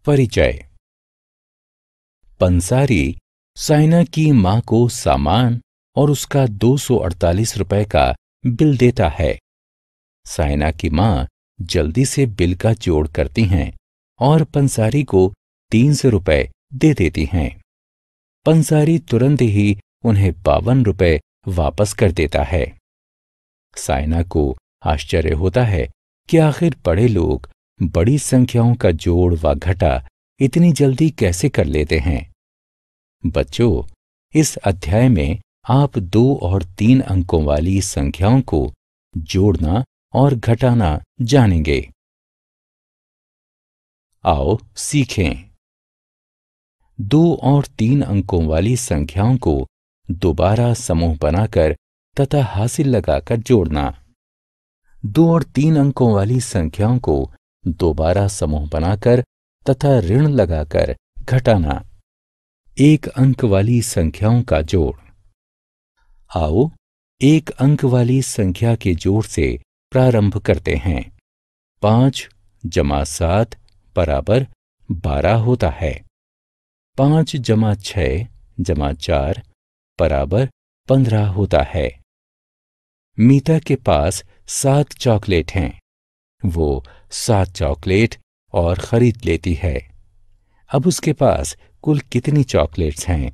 परिचय। पंसारी साइना की मां को सामान और उसका 248 रुपए का बिल देता है। साइना की मां जल्दी से बिल का जोड़ करती हैं और पंसारी को 300 रुपए दे देती हैं। पंसारी तुरंत ही उन्हें 52 रुपए वापस कर देता है। साइना को आश्चर्य होता है कि आखिर बड़े लोग बड़ी संख्याओं का जोड़ व घटा इतनी जल्दी कैसे कर लेते हैं। बच्चों, इस अध्याय में आप 2 और 3 अंकों वाली संख्याओं को जोड़ना और घटाना जानेंगे। आओ सीखें। 2 और 3 अंकों वाली संख्याओं को दोबारा समूह बनाकर तथा हासिल लगाकर जोड़ना। 2 और 3 अंकों वाली संख्याओं को दोबारा समूह बनाकर तथा ऋण लगाकर घटाना। 1 अंक वाली संख्याओं का जोड़। आओ 1 अंक वाली संख्या के जोड़ से प्रारंभ करते हैं। 5 + 7 = 12 होता है। 5 + 6 + 4 = 15 होता है। मीता के पास 7 चॉकलेट हैं। वो 7 चॉकलेट और खरीद लेती है। अब उसके पास कुल कितनी चॉकलेट्स हैं?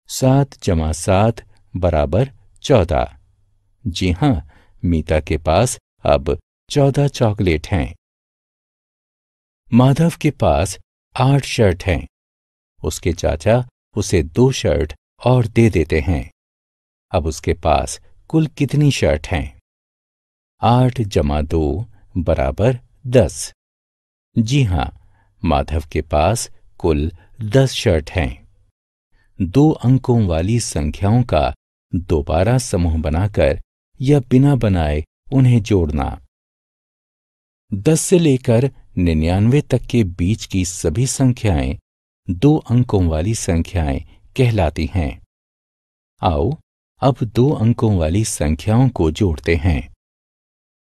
7 + 7 = 14। जी हां, मीता के पास अब 14 चॉकलेट हैं। माधव के पास 8 शर्ट हैं। उसके चाचा उसे 2 शर्ट और दे देते हैं। अब उसके पास कुल कितनी शर्ट हैं? 8 + 2 = 10। जी हां, माधव के पास कुल 10 शर्ट हैं। 2 अंकों वाली संख्याओं का दोबारा समूह बनाकर या बिना बनाए उन्हें जोड़ना। 10 से लेकर 99 तक के बीच की सभी संख्याएं 2 अंकों वाली संख्याएं कहलाती हैं। आओ अब 2 अंकों वाली संख्याओं को जोड़ते हैं।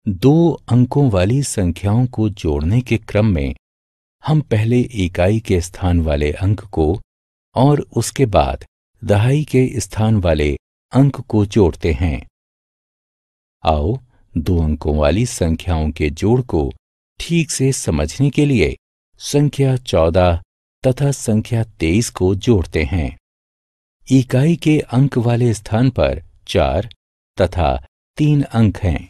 2 अंकों वाली संख्याओं को जोड़ने के क्रम में हम पहले इकाई के स्थान वाले अंक को और उसके बाद दहाई के स्थान वाले अंक को जोड़ते हैं। आओ 2 अंकों वाली संख्याओं के जोड़ को ठीक से समझने के लिए संख्या 14 तथा संख्या 23 को जोड़ते हैं। इकाई के अंक वाले स्थान पर 4 तथा 3 अंक हैं।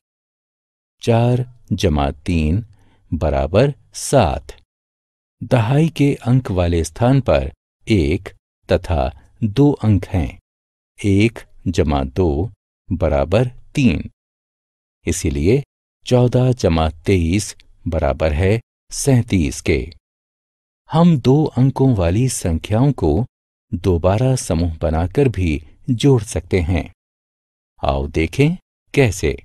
4 + 3 = 7। दहाई के अंक वाले स्थान पर 1 तथा 2 अंक हैं। 1 + 2 = 3। इसीलिए 14 + 23 = 37 के। हम 2 अंकों वाली संख्याओं को दोबारा समूह बनाकर भी जोड़ सकते हैं। आओ देखें कैसे।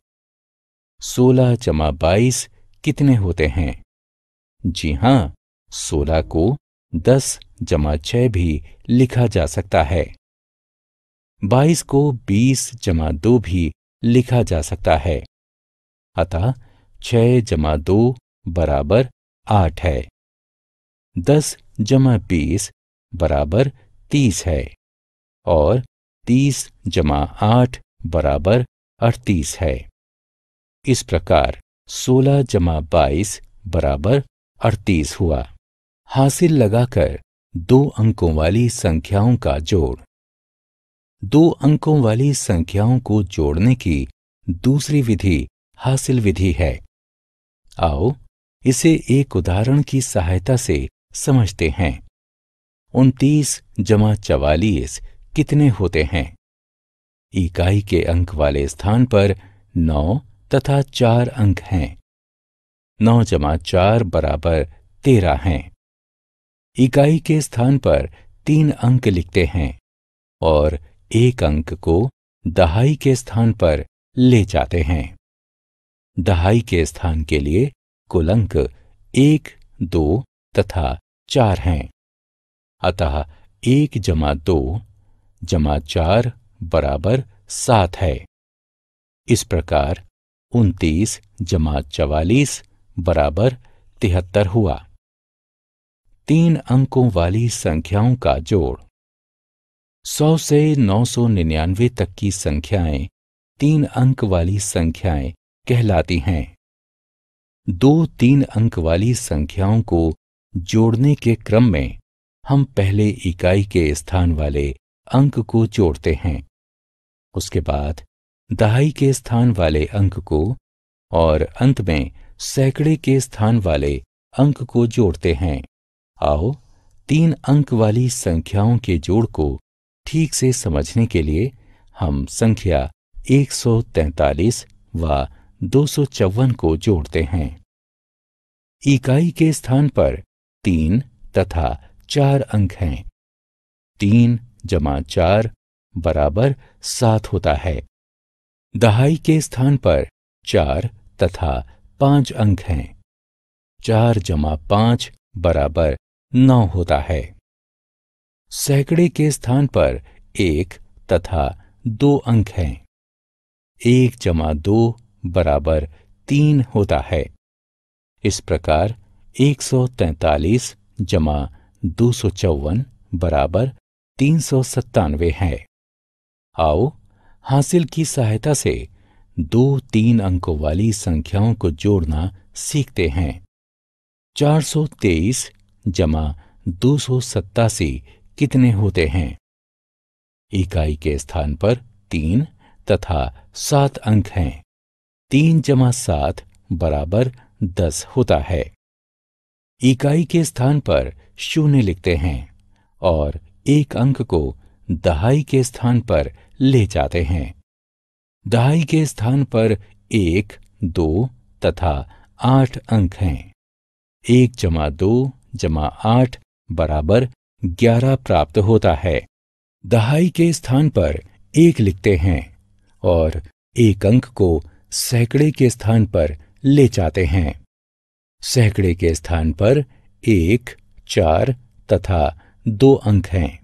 16 + 22 कितने होते हैं? जी हां, 16 को 10 + 6 भी लिखा जा सकता है। 22 को 20 + 2 भी लिखा जा सकता है। अतः 6 + 2 = 8 है। 10 + 20 = 30 है और 30 + 8 = 38 है। इस प्रकार 16 + 22 = 38 हुआ। हासिल लगाकर 2 अंकों वाली संख्याओं का जोड़। 2 अंकों वाली संख्याओं को जोड़ने की दूसरी विधि हासिल विधि है। आओ इसे एक उदाहरण की सहायता से समझते हैं। 29 + 44 कितने होते हैं? इकाई के अंक वाले स्थान पर 9 तथा 4 अंक हैं। 9 + 4 = 13 हैं। इकाई के स्थान पर 3 अंक लिखते हैं और 1 अंक को दहाई के स्थान पर ले जाते हैं। दहाई के स्थान के लिए कुल अंक 1, 2 तथा 4 हैं। अतः 1 + 2 + 4 = 7 है। इस प्रकार 29 + 44 = 73 हुआ। 3 अंकों वाली संख्याओं का जोड़। 100 से 999 तक की संख्याएं 3 अंक वाली संख्याएं कहलाती हैं। 2 3 अंक वाली संख्याओं को जोड़ने के क्रम में हम पहले इकाई के स्थान वाले अंक को जोड़ते हैं, उसके बाद दहाई के स्थान वाले अंक को और अंत में सैकड़े के स्थान वाले अंक को जोड़ते हैं। आओ 3 अंक वाली संख्याओं के जोड़ को ठीक से समझने के लिए हम संख्या 143 व 254 को जोड़ते हैं। इकाई के स्थान पर 3 तथा 4 अंक हैं। 3 जमा 4 बराबर 7 होता है। दहाई के स्थान पर 4 तथा 5 अंक हैं। 4 जमा 5 बराबर 9 होता है। सैकड़े के स्थान पर 1 तथा 2 अंक हैं। 1 जमा 2 बराबर 3 होता है। इस प्रकार 143 जमा 254 बराबर 397 है। आओ हासिल की सहायता से 2 3 अंकों वाली संख्याओं को जोड़ना सीखते हैं। 423 जमा 287 कितने होते हैं? इकाई के स्थान पर 3 तथा 7 अंक हैं। 3 जमा 7 बराबर 10 होता है। इकाई के स्थान पर 0 लिखते हैं और 1 अंक को दहाई के स्थान पर ले जाते हैं। दहाई के स्थान पर 1, 2 तथा 8 अंक हैं। 1 जमा 2 जमा 8 बराबर 11 प्राप्त होता है। दहाई के स्थान पर 1 लिखते हैं और 1 अंक को सैकड़े के स्थान पर ले जाते हैं। सैकड़े के स्थान पर 1, 4 तथा 2 अंक हैं।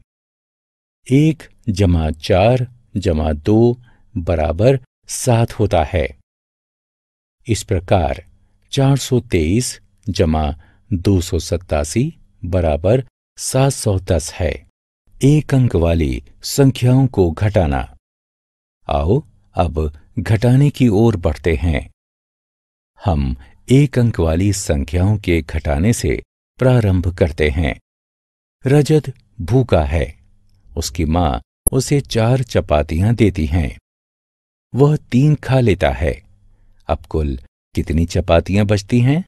1 जमा 4 जमा 2 बराबर 7 होता है। इस प्रकार 423 जमा 287 बराबर 710 है। 1 अंक वाली संख्याओं को घटाना। आओ अब घटाने की ओर बढ़ते हैं। हम 1 अंक वाली संख्याओं के घटाने से प्रारंभ करते हैं। रजत भूखा है। उसकी माँ उसे 4 चपातियां देती हैं। वह 3 खा लेता है। अब कुल कितनी चपातियां बचती हैं?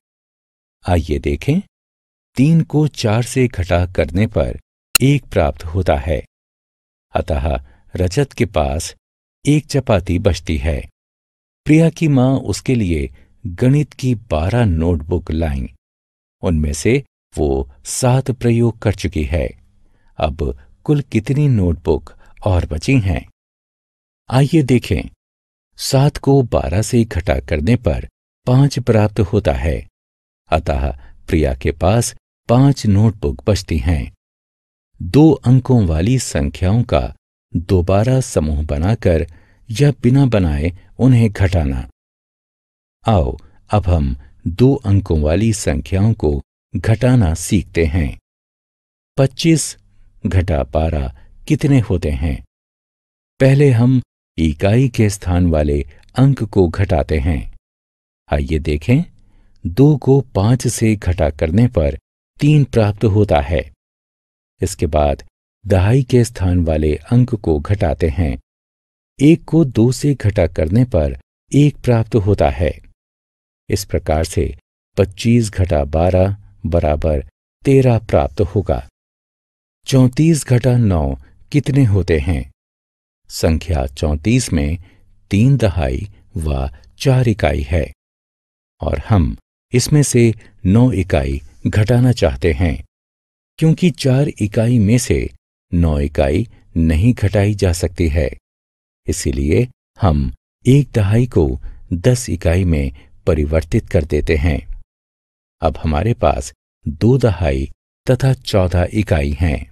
आइए देखें। 3 को 4 से घटा करने पर 1 प्राप्त होता है। अतः रजत के पास 1 चपाती बचती है। प्रिया की माँ उसके लिए गणित की 12 नोटबुक लाईं। उनमें से वो 7 प्रयोग कर चुकी है। अब कुल कितनी नोटबुक और बची हैं? आइए देखें। 7 को 12 से घटा करने पर 5 प्राप्त होता है। अतः प्रिया के पास 5 नोटबुक बचती हैं। 2 अंकों वाली संख्याओं का दोबारा समूह बनाकर या बिना बनाए उन्हें घटाना। आओ अब हम 2 अंकों वाली संख्याओं को घटाना सीखते हैं। 25 घटा 12 कितने होते हैं? पहले हम इकाई के स्थान वाले अंक को घटाते हैं। आइए देखें। 2 को 5 से घटा करने पर 3 प्राप्त होता है। इसके बाद दहाई के स्थान वाले अंक को घटाते हैं। 1 को 2 से घटा करने पर 1 प्राप्त होता है। इस प्रकार से 25 घटा 12 बराबर 13 प्राप्त होगा। 34 घटा 9 कितने होते हैं? संख्या 34 में 3 दहाई व 4 इकाई है और हम इसमें से 9 इकाई घटाना चाहते हैं। क्योंकि 4 इकाई में से 9 इकाई नहीं घटाई जा सकती है, इसीलिए हम 1 दहाई को 10 इकाई में परिवर्तित कर देते हैं। अब हमारे पास 2 दहाई तथा 14 इकाई हैं।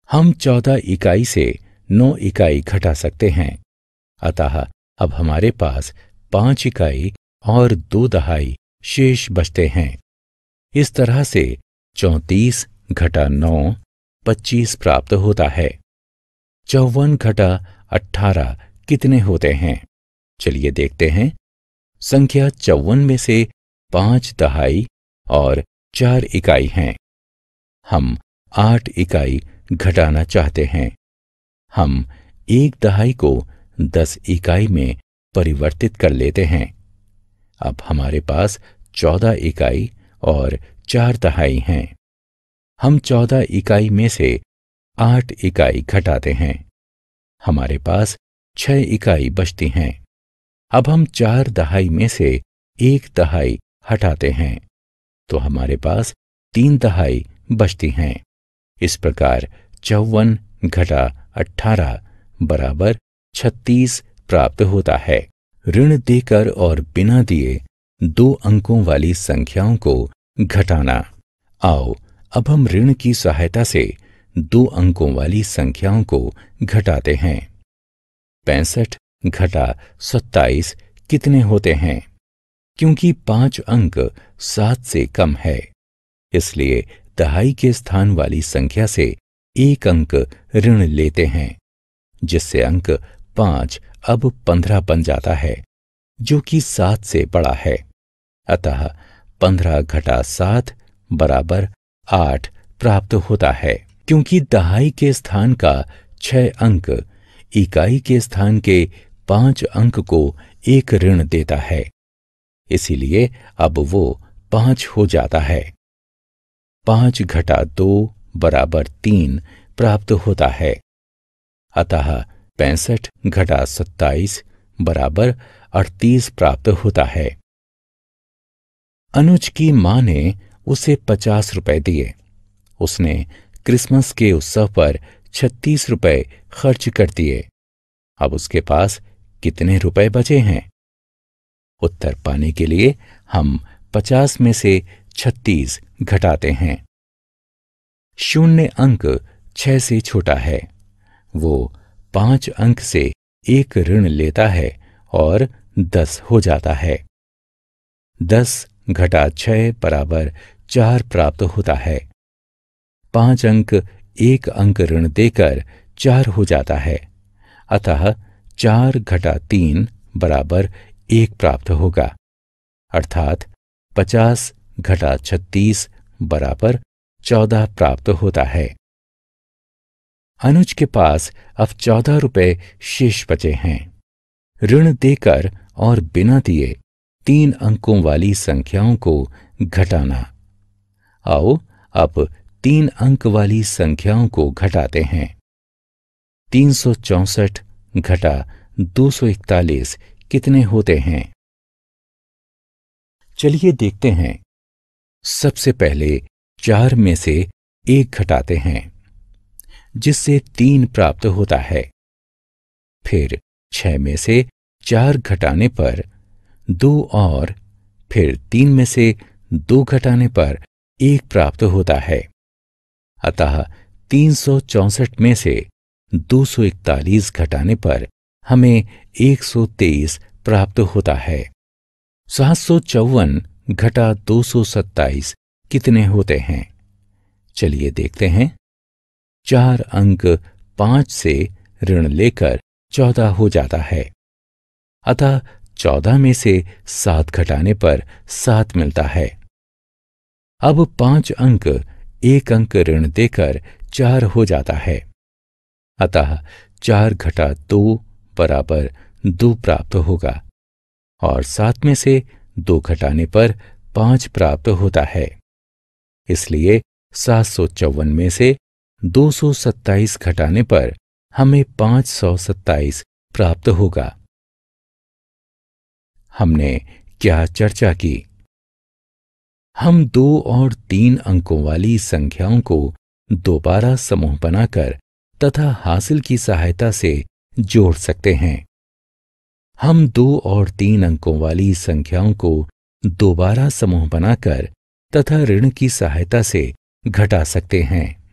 हम 14 इकाई से 9 इकाई घटा सकते हैं। अतः अब हमारे पास 5 इकाई और 2 दहाई शेष बचते हैं। इस तरह से 34 घटा 9 25 प्राप्त होता है। 54 घटा 18 कितने होते हैं? चलिए देखते हैं। संख्या 54 में से 5 दहाई और 4 इकाई हैं। हम 8 इकाई घटाना चाहते हैं। हम 1 दहाई को 10 इकाई में परिवर्तित कर लेते हैं। अब हमारे पास 14 इकाई और 4 दहाई हैं। हम 14 इकाई में से 8 इकाई घटाते हैं। हमारे पास 6 इकाई बचती हैं। अब हम 4 दहाई में से 1 दहाई हटाते हैं तो हमारे पास 3 दहाई बचती हैं। इस प्रकार 54 घटा 18 बराबर 36 प्राप्त होता है। ऋण देकर और बिना दिए 2 अंकों वाली संख्याओं को घटाना। आओ अब हम ऋण की सहायता से 2 अंकों वाली संख्याओं को घटाते हैं। 65 घटा 27 कितने होते हैं? क्योंकि 5 अंक 7 से कम है, इसलिए दहाई के स्थान वाली संख्या से 1 अंक ऋण लेते हैं, जिससे अंक 5 अब 15 बन जाता है, जो कि 7 से बड़ा है। अतः 15 घटा 7 बराबर 8 प्राप्त होता है। क्योंकि दहाई के स्थान का 6 अंक इकाई के स्थान के 5 अंक को 1 ऋण देता है, इसीलिए अब वो 5 हो जाता है। 5 घटा 2 बराबर 3 प्राप्त होता है। अतः 65 घटा 27 बराबर 38 प्राप्त होता है। अनुज की मां ने उसे 50 रुपए दिए। उसने क्रिसमस के उत्सव पर 36 रुपए खर्च कर दिए। अब उसके पास कितने रुपए बचे हैं? उत्तर पाने के लिए हम 50 में से 36 घटाते हैं। शून्य अंक 6 से छोटा है। वो 5 अंक से 1 ऋण लेता है और 10 हो जाता है। 10 घटा 6 बराबर 4 प्राप्त होता है। 5 अंक 1 अंक ऋण देकर 4 हो जाता है। अतः 4 घटा 3 बराबर 1 प्राप्त होगा, अर्थात 50 घटा 36 बराबर 14 प्राप्त होता है। अनुज के पास अब 14 रुपए शेष बचे हैं। ऋण देकर और बिना दिए 3 अंकों वाली संख्याओं को घटाना। आओ अब 3 अंक वाली संख्याओं को घटाते हैं। 364 घटा 241 कितने होते हैं? चलिए देखते हैं। सबसे पहले 4 में से 1 घटाते हैं, जिससे 3 प्राप्त होता है। फिर 6 में से 4 घटाने पर 2 और फिर 3 में से 2 घटाने पर 1 प्राप्त होता है। अतः 364 में से 241 घटाने पर हमें 123 प्राप्त होता है। 754 घटा 227 कितने होते हैं? चलिए देखते हैं। 4 अंक 5 से ऋण लेकर 14 हो जाता है। अतः 14 में से 7 घटाने पर 7 मिलता है। अब 5 अंक 1 अंक ऋण देकर 4 हो जाता है। अतः 4 घटा 2 बराबर 2 प्राप्त होगा और 7 में से 2 घटाने पर 5 प्राप्त होता है। इसलिए 754 में से 227 घटाने पर हमें 527 प्राप्त होगा। हमने क्या चर्चा की? हम 2 और 3 अंकों वाली संख्याओं को दोबारा समूह बनाकर तथा हासिल की सहायता से जोड़ सकते हैं। हम 2 और 3 अंकों वाली संख्याओं को दोबारा समूह बनाकर तथा ऋण की सहायता से घटा सकते हैं।